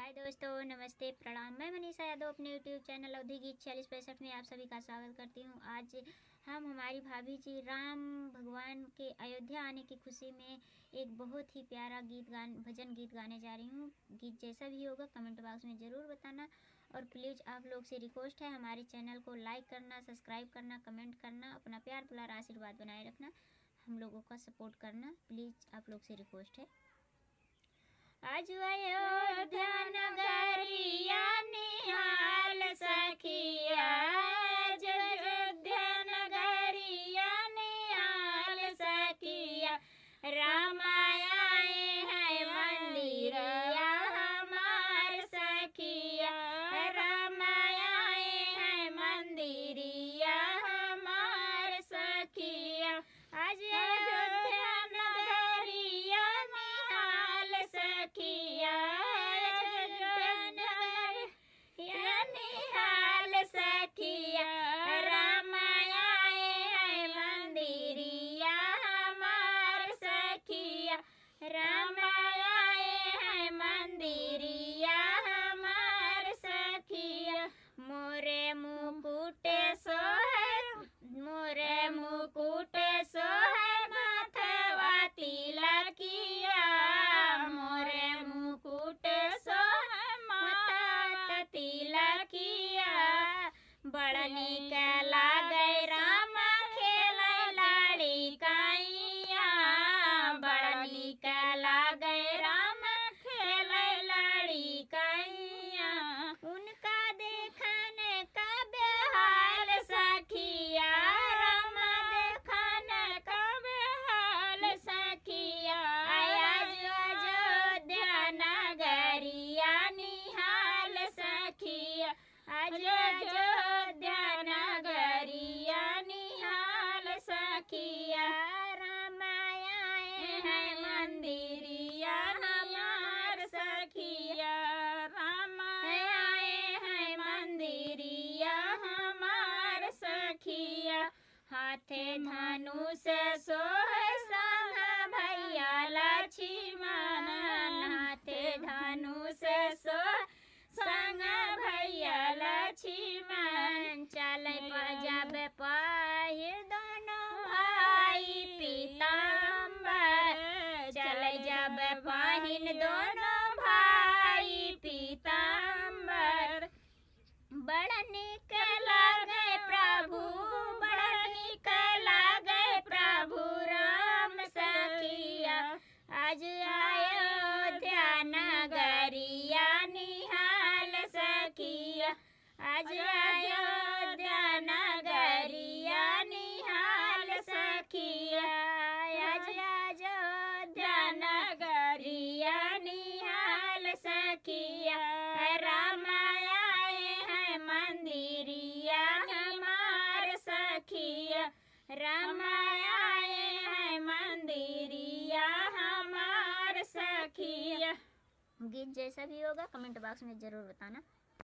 हाय दोस्तों, नमस्ते, प्रणाम। मैं मनीषा यादव अपने यूट्यूब चैनल अवधि गीत 4665 में आप सभी का स्वागत करती हूँ। आज हम हमारी भाभी जी राम भगवान के अयोध्या आने की खुशी में एक बहुत ही प्यारा भजन गीत गाने जा रही हूँ। गीत जैसा भी होगा कमेंट बॉक्स में ज़रूर बताना और प्लीज़ आप लोग से रिक्वेस्ट है हमारे चैनल को लाइक करना, सब्सक्राइब करना, कमेंट करना, अपना प्यार दुलार आशीर्वाद बनाए रखना, हम लोगों का सपोर्ट करना, प्लीज़ आप लोग से रिक्वेस्ट है। आज अयोध्या नगरिया निहाल सखिया, आज अयोध्या नगरिया निहाल सखिया, राम आए हैं मंदिरिया हमार सखिया, राम आए हैं मंदिरिया हमार सखिया। आज अयोध्या नगरिया निहाल सखिया, निहाल सखिया, राम आए हैं मंदिरिया हमार सखिया, राम आए हैं मंदिरिया हमार सखिया। मोरे मुकुट सोहर, मोरे मुकुट सोहर माथवा तिलकिया, मोरे मुकुट सोहर माथा तिलकिया। बड़ नीक लागे राम खेलै लड़िकैया, बड़ नीक लागे राम खेलै लड़िकैया। उनका देखने का बेहाल सखिया, राम देखने का बेहाल सखिया। आज अयोध्या नगरिया निहाल सखिया, आज अयोध्या नगरिया निहाल सखिया, राम आए हैं मंदिरिया हमार सखिया, राम आए हैं मंदिरिया हमार सखिया। हाथे धनुष सोहे संग भैया लक्ष्मण, हाथे धनुष सोहे संग भैया लक्ष्मण। चले जब पहिर दोनों भाई पीताम्बर, चले जब पहिन दोनों भाई पीताम्बर। बड़ नीक लागे प्रभु, बड़ नीक लागे प्रभु राम सखिया। आज अयोध्या नगरिया निहाल सखिया, आज अयोध्या नगरिया निहाल सखिया, आज अयोध्या नगरिया निहाल सखिया। राम आए हैं मंदिरिया हमार सखिया, राम आए हैं मंदिरिया हमार सखिया। गीत जैसा भी होगा कमेंट बॉक्स में ज़रूर बताना।